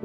Hey,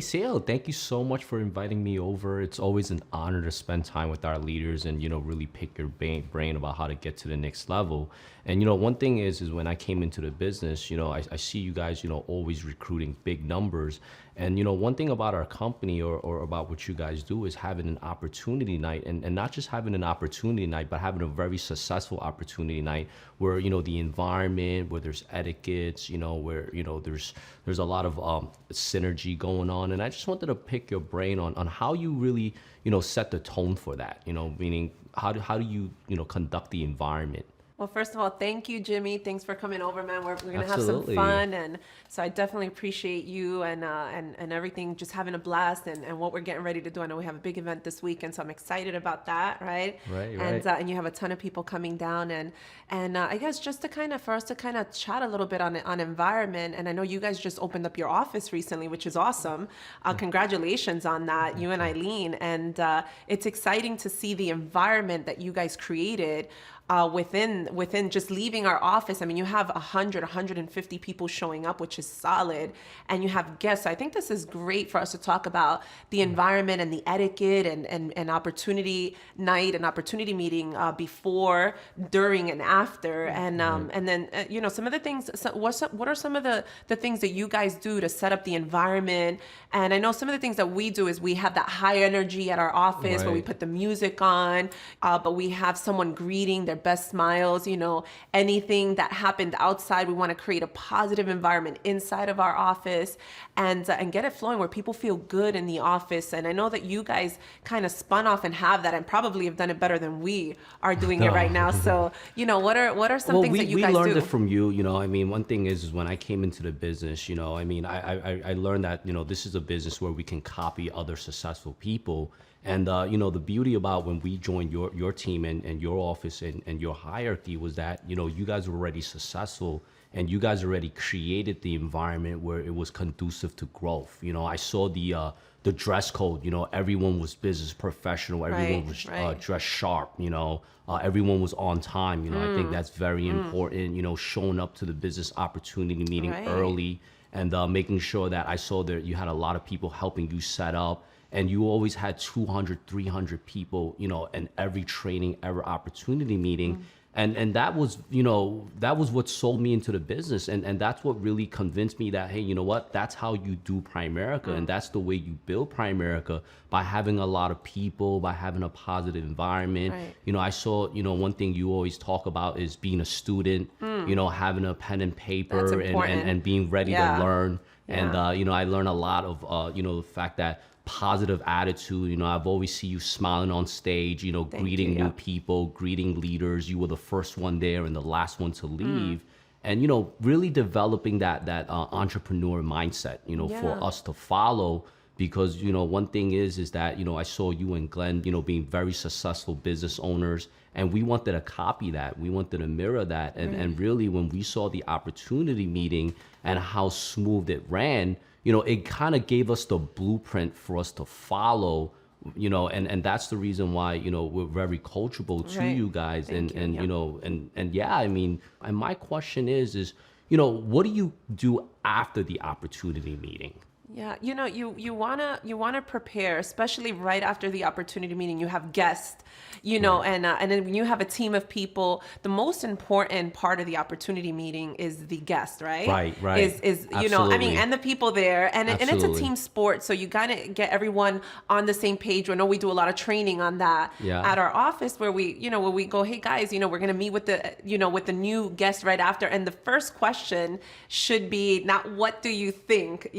Sale, thank you so much for inviting me over. It's always an honor to spend time with our leaders and, really pick your brain about how to get to the next level. And, one thing is when I came into the business, I see you guys, always recruiting big numbers. And, one thing about our company or about what you guys do is having an opportunity night and not just having an opportunity night, but having a very successful opportunity night where, the environment, where there's etiquettes, where, there's a lot of synergy going on. And I just wanted to pick your brain on how you really, set the tone for that, meaning how do you, conduct the environment? Well, first of all, thank you, Jimmy. Thanks for coming over, man. We're going to have some Absolutely. fun. And so I definitely appreciate you and everything, just having a blast and what we're getting ready to do. I know we have a big event this weekend, so I'm excited about that, right? Right. And you have a ton of people coming down. And I guess just for us to kind of chat a little bit on environment. And I know you guys just opened up your office recently, which is awesome. Congratulations on that, you and Eileen. And it's exciting to see the environment that you guys created within just leaving our office. I mean, you have 150 people showing up, which is solid, and you have guests. I think this is great for us to talk about the environment and the etiquette and opportunity night and opportunity meeting before, during, and after. And then some of the things. So what are some of the things that you guys do to set up the environment? And I know some of the things that we do is we have that high energy at our office where we put the music on, but we have someone greeting their best smiles. Anything that happened outside, we want to create a positive environment inside of our office and get it flowing where people feel good in the office. And I know that you guys kind of spun off and have that and probably have done it better than we are doing it right now. So, what are some things that you guys do? We learned it from you, one thing is when I came into the business, I learned that, this is a business where we can copy other successful people. And, the beauty about when we joined your team and your office and your hierarchy was that, you guys were already successful and you guys already created the environment where it was conducive to growth. I saw the dress code, everyone was business professional. Everyone was dressed sharp, everyone was on time. I think that's very important, showing up to the business opportunity meeting early and making sure that I saw that you had a lot of people helping you set up. And you always had 200, 300 people, in every training, every opportunity meeting. And that was, that was what sold me into the business. And that's what really convinced me that, hey, you know what, that's how you do Primerica. And that's the way you build Primerica, by having a lot of people, by having a positive environment. I saw, one thing you always talk about is being a student, having a pen and paper and being ready to learn. And, I learned a lot of, the fact that positive attitude. I've always seen you smiling on stage, greeting new people, greeting leaders. You were the first one there and the last one to leave. And, really developing that entrepreneur mindset, for us to follow. Because, one thing is that, I saw you and Glenn, being very successful business owners. And we wanted to copy that. We wanted to mirror that. And really, when we saw the opportunity meeting and how smooth it ran, it kind of gave us the blueprint for us to follow, and that's the reason why, we're very coachable to you guys. And my question is, what do you do after the opportunity meeting? Yeah, you wanna prepare, especially right after the opportunity meeting. You have guests, and then when you have a team of people, the most important part of the opportunity meeting is the guest, right? Right. Is and the people there, and it's a team sport, so you gotta get everyone on the same page. I know we do a lot of training on that at our office, where we go, hey guys, we're gonna meet with the new guest right after, and the first question should be not what do you think,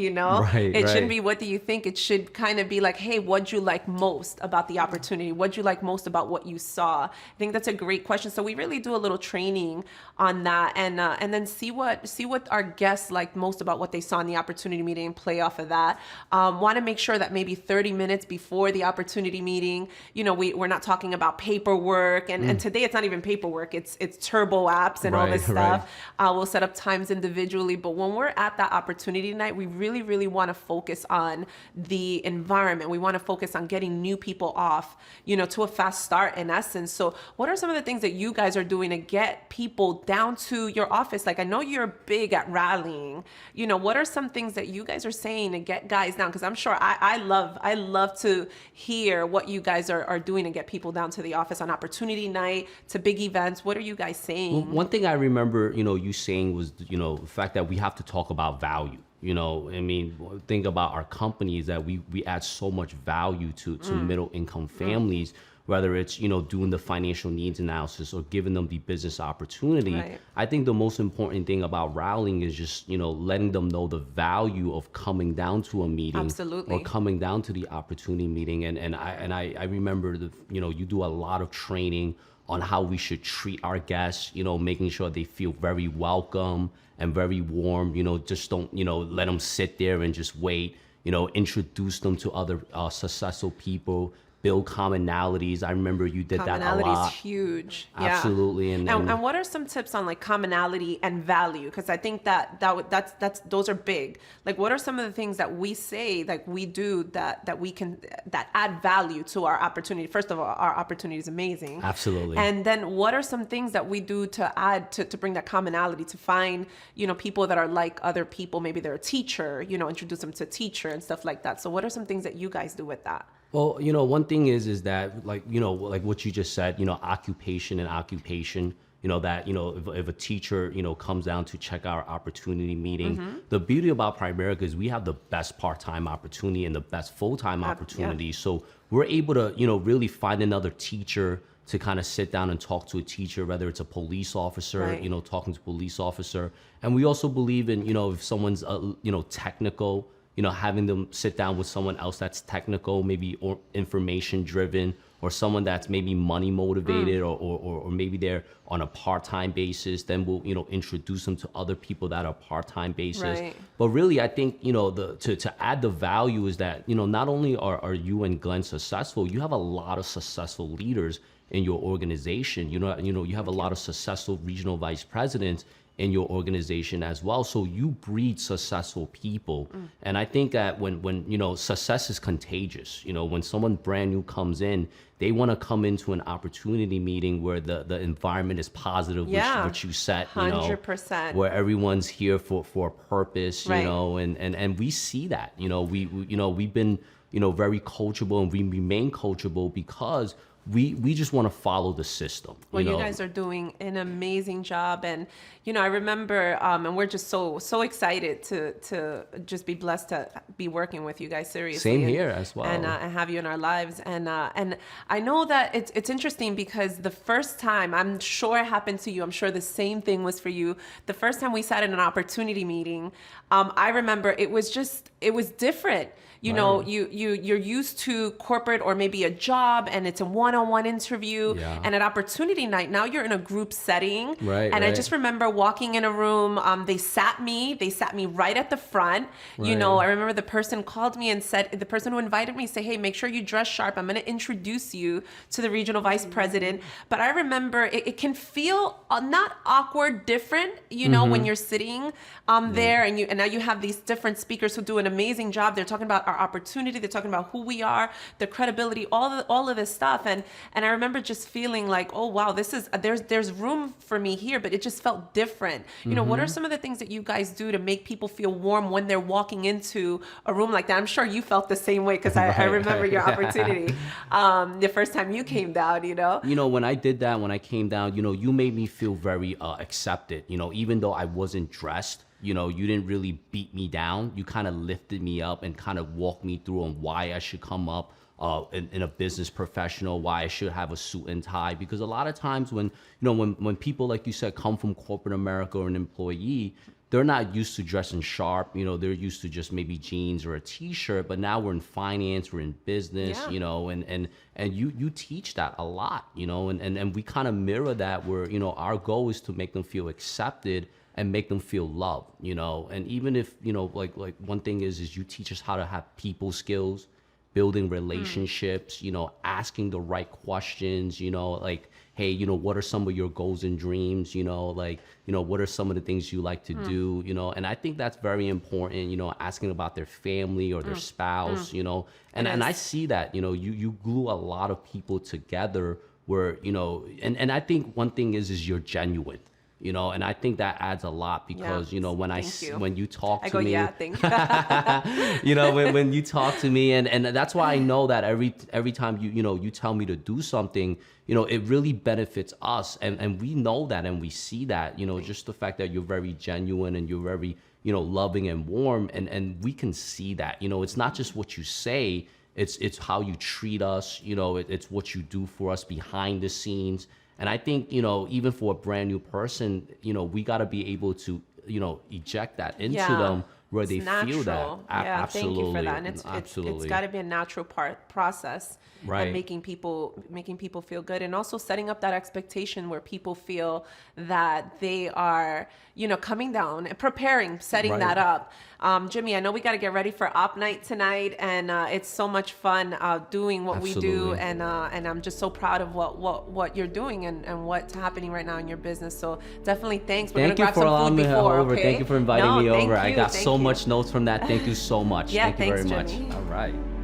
Right, It shouldn't right. be what do you think. It should kind of be like, hey, what'd you like most about the opportunity? What'd you like most about what you saw? I think that's a great question. So we really do a little training on that, and then see what our guests liked most about what they saw in the opportunity meeting and play off of that. Want to make sure that maybe 30 minutes before the opportunity meeting, we're not talking about paperwork, and today it's not even paperwork. It's turbo apps and all Right, this right. stuff. We'll set up times individually, but when we're at that opportunity night, we really, really want to focus on the environment. We want to focus on getting new people off, to a fast start in essence. So what are some of the things that you guys are doing to get people down to your office? Like, I know you're big at rallying. What are some things that you guys are saying to get guys down? Because I'm sure I love to hear what you guys are doing to get people down to the office on opportunity night, to big events. What are you guys saying? One thing I remember, you saying was, the fact that we have to talk about value. I mean, think about our companies that we add so much value to middle income families, whether it's, doing the financial needs analysis or giving them the business opportunity. Right. I think the most important thing about rallying is just, letting them know the value of coming down to a meeting. Absolutely. Or coming down to the opportunity meeting. And I remember you do a lot of training on how we should treat our guests, making sure they feel very welcome and very warm, just don't, let them sit there and just wait, introduce them to other successful people, build commonalities. I remember you did that a Commonality lot. is huge. Absolutely. Yeah. And what are some tips on like commonality and value? Because I think that's those are big. Like, what are some of the things that we say, like we do that we can that add value to our opportunity? First of all, our opportunity is amazing. Absolutely. And then what are some things that we do to add to bring that commonality, to find, people that are like other people? Maybe they're a teacher, introduce them to a teacher and stuff like that. So what are some things that you guys do with that? Well, one thing is that like what you just said, occupation and occupation, that, if a teacher, comes down to check our opportunity meeting, the beauty about Primerica is we have the best part-time opportunity and the best full-time opportunity. Yeah. So we're able to, really find another teacher to kind of sit down and talk to a teacher, whether it's a police officer, Right. Talking to a police officer. And we also believe in, if someone's, technical, having them sit down with someone else that's technical, maybe or information driven, or someone that's maybe money motivated, or maybe they're on a part-time basis, then we'll, introduce them to other people that are part-time basis. Right. But really, I think, to add the value is that, not only are you and Glenn successful, you have a lot of successful leaders in your organization. You have a lot of successful regional vice presidents in your organization as well. So you breed successful people. And I think that when success is contagious, when someone brand new comes in, they want to come into an opportunity meeting where the environment is positive, Yeah. which you set, 100%. where everyone's here for a purpose, Right. and we see that, we've been, very coachable, and we remain coachable because we just want to follow the system. Well, you guys are doing an amazing job, and I remember, and we're just so excited to just be blessed to be working with you guys. Seriously, Same and, here as well. and have you in our lives. And I know that it's interesting because the first time, I'm sure it happened to you. I'm sure the same thing was for you. The first time we sat in an opportunity meeting, I remember it was different. Right. You're used to corporate or maybe a job, and it's a one-on-one interview. Yeah. And at opportunity night, now you're in a group setting. Right, And I right. just remember walking in a room. They sat me right at the front. Right. I remember the person called me and said, the person who invited me say, hey, make sure you dress sharp. I'm going to introduce you to the regional vice president. But I remember it can feel not awkward, different, when you're sitting there, and now you have these different speakers who do an amazing job. They're talking about our opportunity. They're talking about who we are, the credibility, all of this stuff. And I remember just feeling like, oh wow, there's room for me here, but it just felt different. What are some of the things that you guys do to make people feel warm when they're walking into a room like that? I'm sure you felt the same way, because I remember your opportunity the first time you came down. When I did that, when I came down, you made me feel very accepted. Even though I wasn't dressed, you didn't really beat me down. You kind of lifted me up and kind of walked me through on why I should come up in a business professional, why I should have a suit and tie. Because a lot of times when people, like you said, come from corporate America or an employee, they're not used to dressing sharp. You know, they're used to just maybe jeans or a t-shirt, but now we're in finance, we're in business, Yeah. you know, and you teach that a lot, you know, and we kind of mirror that where, you know, our goal is to make them feel accepted and make them feel loved, you know. And even if, you know, like one thing is you teach us how to have people skills, building relationships, you know, asking the right questions, you know, like, hey, you know, what are some of your goals and dreams, you know, like, you know, what are some of the things you like to do, you know. And I think that's very important, you know, asking about their family or their spouse, you know. And I see that, you know, you glue a lot of people together where, you know, and I think one thing is you're genuine, you know, and I think that adds a lot because, you know, when when you talk to me, yeah, thank you. you know, when you talk to me, and that's why I know that every time you know, you tell me to do something, you know, it really benefits us, and we know that, and we see that, you know, just the fact that you're very genuine and you're very, you know, loving and warm, and we can see that, you know, it's not just what you say, it's how you treat us, you know, it's what you do for us behind the scenes. And I think, you know, even for a brand new person, you know, we got to be able to, you know, eject that into them where they feel that. Yeah, Absolutely. thank you for that. And Absolutely. it's got to be a natural process, Right. and making people feel good, and also setting up that expectation where people feel that they are, you know, coming down and setting that up. Jimmy, I know we got to get ready for op night tonight, and it's so much fun doing what we do, and I'm just so proud of what you're doing and what's happening right now in your business. So definitely thanks. We're Thank you gonna grab for some allowing food me before. over. Okay? Thank you for inviting me over. I got Thank so you. much notes from that. Thank you so much. Yeah, Thank you very thanks, much. Jimmy. All right.